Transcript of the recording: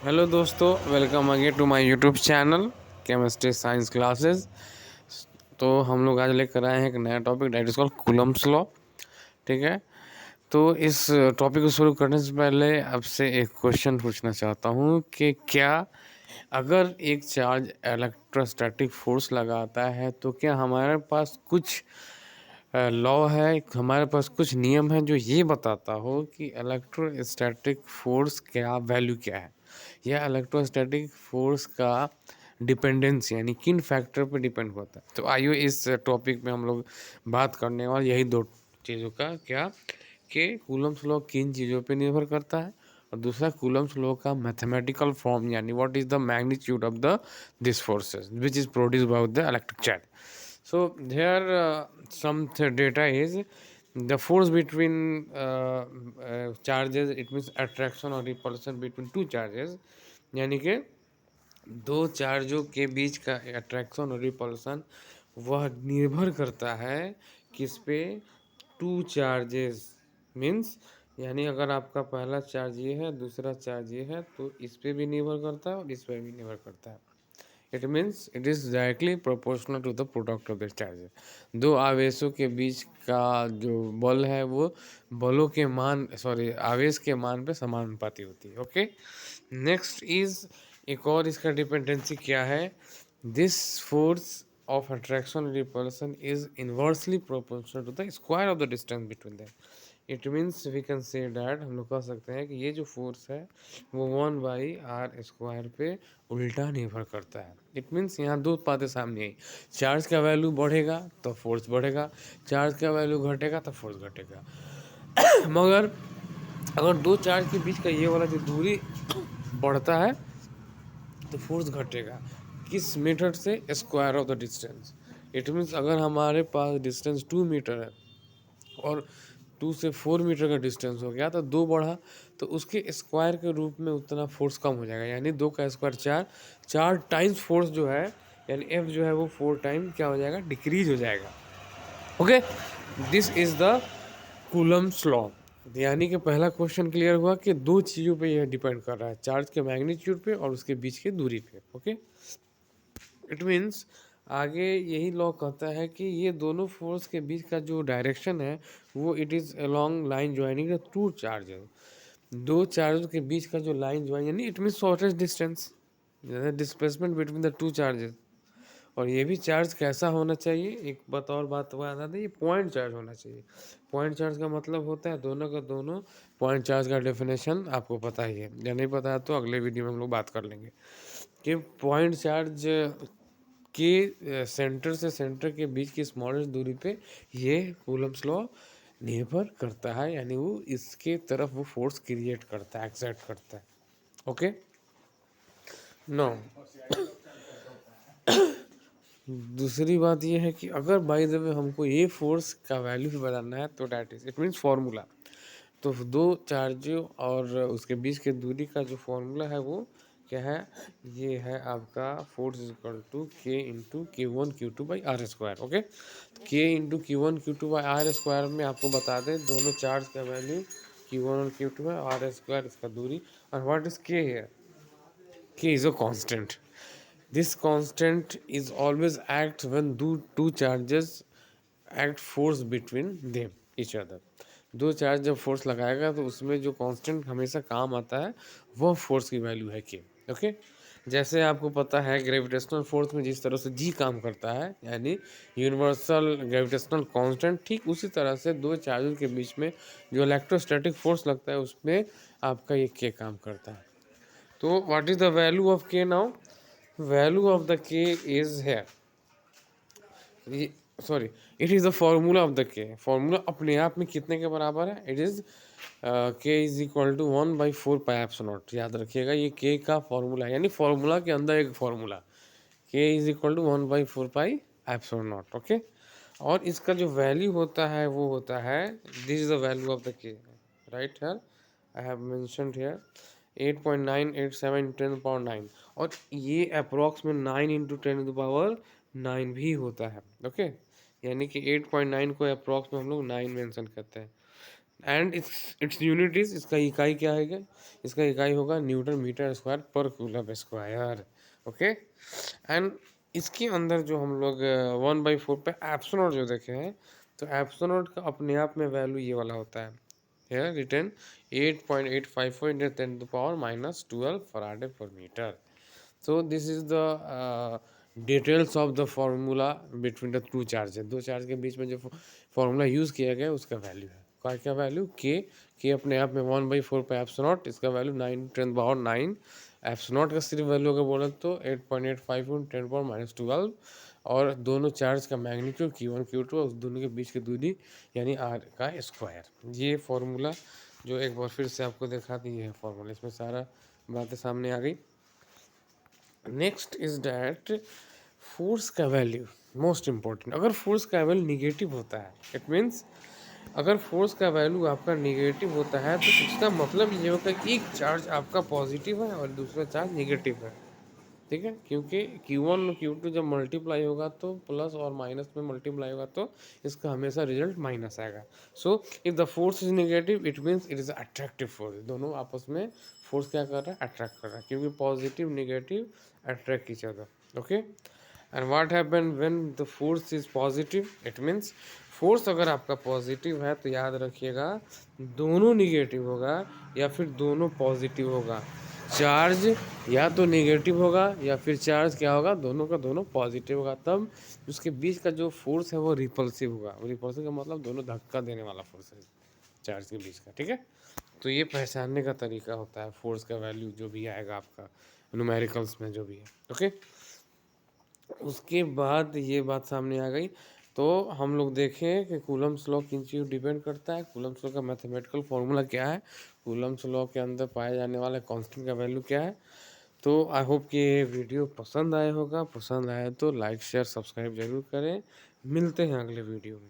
Hello दोस्तों, welcome again to my YouTube channel chemistry science classes. तो हम लोग आज लेकर आए हैं एक नया topic that is called Coulomb's law. ठीक है, तो इस टॉपिक को शुरू करने से पहले आपसे एक क्वेश्चन पूछना चाहता हूँ कि क्या अगर एक चार्ज इलेक्ट्रोस्टैटिक फोर्स लगाता है तो क्या हमारे पास कुछ लॉ है, हमारे पास कुछ नियम है जो ये बताता हो कि इलेक्ट्रोस्टैटिक फोर्स क्या वैल्यू क्या है, या इलेक्ट्रोस्टैटिक फोर्स का डिपेंडेंस यानी किन फैक्टर पे डिपेंड होता है। तो आइए इस टॉपिक में हम लोग बात करने वाले यही दो चीज़ों का, क्या कि कूलम्ब्स लॉ किन चीज़ों पे निर्भर करता है, और दूसरा कूलम्ब्स लॉ का मैथमेटिकल फॉर्म यानी what is the magnitude of the this forces which is produced by the electric charge. So here data is the force between charges, it means attraction or repulsion between two charges, यानी कि दो चार्जों के बीच का attraction और repulsion वह निर्भर करता है किस पे, टू चार्जेस मीन्स, यानी अगर आपका पहला चार्ज ये है दूसरा चार्ज ये है तो इस पे भी निर्भर करता है और इस पे भी निर्भर करता है। It means it is directly proportional to the product of the charges. दो आवेशों के बीच का जो बल है वो बलों के मान आवेश के मान पे समानुपाती होती है। ओके, नेक्स्ट इज एक और इसका डिपेंडेंसी क्या है, this force of attraction repulsion is inversely proportional to the square of the distance between them. It means we can say that, हम लोग कह सकते हैं कि ये जो फोर्स है वो 1/r² पे उल्टा निर्भर करता है। इट मीन्स यहाँ दो बातें सामने आई, चार्ज का वैल्यू बढ़ेगा तो फोर्स बढ़ेगा, चार्ज का वैल्यू घटेगा तो फोर्स घटेगा। मगर अगर दो चार्ज के बीच का ये वाला जो दूरी बढ़ता है तो फोर्स घटेगा, किस मेथड से, square of the distance. It means अगर हमारे पास डिस्टेंस 2 मीटर है और 2 से 4 मीटर का डिस्टेंस हो गया तो 2 बढ़ा तो उसके स्क्वायर के रूप में उतना फोर्स कम हो जाएगा, यानी 2 का स्क्वायर 4, 4 टाइम्स फोर्स जो है यानी एफ जो है वो 4 टाइम क्या हो जाएगा, डिक्रीज हो जाएगा। Okay, this is the Coulomb's law. यानी कि पहला क्वेश्चन क्लियर हुआ कि दो चीज़ों पे यह डिपेंड कर रहा है, चार्ज के मैग्नीट्यूड पे और उसके बीच की दूरी पे। ओके, इट मीन्स आगे यही लॉ कहता है कि ये दोनों फोर्स के बीच का जो डायरेक्शन है वो it is along line joining the two charges. दो चार्जों के बीच का जो लाइन ज्वाइन यानी it means shortest distance, displacement between the two charges. और ये भी चार्ज कैसा होना चाहिए, एक बात और बात हुआ था, ये पॉइंट चार्ज होना चाहिए। पॉइंट चार्ज का मतलब होता है दोनों का दोनों, पॉइंट चार्ज का डेफिनेशन आपको पता ही है, या नहीं पता है तो अगले वीडियो में हम लोग बात कर लेंगे कि पॉइंट चार्ज के सेंटर से सेंटर के बीच की स्मॉलेस्ट दूरी पे ये कूलम्ब्स लॉ निर्भर करता है, यानी वो इसके तरफ वो फोर्स क्रिएट करता है, एक्सर्ट करता है। ओके, नो दूसरी बात ये है कि अगर बाय द वे हमको ये फोर्स का वैल्यू भी बताना है तो that is it means formula, तो दो चार्जों और उसके बीच की दूरी का जो फॉर्मूला है वो क्या है, ये है आपका फोर्स इज इक्वल टू के इंटू Q1 Q2/r²। ओके, के इंटू Q1 Q2/r² में आपको बता दें दोनों चार्ज का वैल्यू Q1 और Q2 है, r² इसका दूरी, और व्हाट इज के है, के is a constant. This constant is always act when two charges act force between them each other. दो चार्ज जब फोर्स लगाएगा तो उसमें जो कांस्टेंट हमेशा काम आता है वह फोर्स की वैल्यू है के। ओके, जैसे आपको पता है ग्रेविटेशनल फोर्स में जिस तरह से जी काम करता है यानी यूनिवर्सल ग्रेविटेशनल कांस्टेंट, ठीक उसी तरह से दो चार्जों के बीच में जो इलेक्ट्रोस्टैटिक फोर्स लगता है उसमें आपका ये के काम करता है। तो what is the value of के नाउ, वैल्यू ऑफ द के इज है, sorry, it is the formula of the के। फॉर्मूला अपने आप में कितने के बराबर है, इट इज़ के इज इक्वल टू 1/4πε0। याद रखिएगा ये के का फॉर्मूला है, यानी फॉर्मूला के अंदर एक फॉर्मूला, के इज इक्वल टू 1/4πε0। ओके, और इसका जो वैल्यू होता है वो होता है, this is the value of the K, right here I have mentioned here 8.987 10 power 9, और ये अप्रॉक्स में 9 इंटू 10 पावर 9 भी होता है। ओके, यानी कि 8.9 को अप्रॉक्स में हम लोग 9 मेंशन करते हैं। एंड इट्स यूनिट इज, इसका इकाई क्या है, इसका इकाई होगा न्यूटन मीटर स्क्वायर पर कूलम स्क्वायर। ओके, एंड इसके अंदर जो हम लोग 1/4 पे एप्सोनॉट जो देखे हैं, तो एप्सोनॉट का अपने आप में वैल्यू ये वाला होता है, here written 8.854 into 10 to the power minus 12 Faraday per meter. So this is the details of the formula between the two charges. दो चार्ज के बीच में जो फॉर्मूला यूज़ किया गया उसका वैल्यू है, क्या वैल्यू, के अपने आप में 1/4 पे एप्सोनॉट, इसका वैल्यू 9 × 10⁻⁹। एप्सोनॉट का सिर्फ वैल्यू अगर बोले तो 8.85 × 10⁻⁻12, और दोनों चार्ज का मैग्नीट्यूड Q1 Q2 और दोनों के बीच की दूरी यानी R का स्क्वायर। ये फार्मूला जो एक बार फिर से आपको दिखा दी है फार्मूला, इसमें सारा बातें सामने आ गई। नेक्स्ट इज डैट फोर्स का वैल्यू मोस्ट इम्पोर्टेंट। अगर फोर्स का वैल्यू निगेटिव होता है, इट मीन्स अगर फोर्स का वैल्यू आपका निगेटिव होता है तो इसका मतलब ये होगा कि एक चार्ज आपका पॉजिटिव है और दूसरा चार्ज निगेटिव है, ठीक है, क्योंकि Q1 और Q2 जब मल्टीप्लाई होगा तो प्लस और माइनस में मल्टीप्लाई होगा तो इसका हमेशा रिजल्ट माइनस आएगा। So if the force is negative it means it is attractive force, दोनों आपस में फोर्स क्या कर रहा है, अट्रैक्ट कर रहा है, क्योंकि positive negative attract each other. Okay, and what happen when the force is positive, it means force अगर आपका पॉजिटिव है तो याद रखिएगा दोनों निगेटिव होगा या फिर दोनों पॉजिटिव होगा, चार्ज या तो नेगेटिव होगा या फिर चार्ज क्या होगा, दोनों का दोनों पॉजिटिव होगा, तब उसके बीच का जो फोर्स है वो रिपल्सिव होगा। रिपल्सिव का मतलब दोनों धक्का देने वाला फोर्स है चार्ज के बीच का, ठीक है। तो ये पहचानने का तरीका होता है फोर्स का वैल्यू जो भी आएगा आपका न्यूमेरिकल्स में जो भी है। ओके, उसके बाद ये बात सामने आ गई, तो हम लोग देखें कि कूलम्स लॉ किन चीज़ डिपेंड करता है, कूलम्स लॉ का मैथमेटिकल फॉर्मूला क्या है, कूलम्स लॉ के अंदर पाए जाने वाले कांस्टेंट का वैल्यू क्या है। तो आई होप कि ये वीडियो पसंद आया होगा, पसंद आया तो लाइक शेयर सब्सक्राइब जरूर करें। मिलते हैं अगले वीडियो में।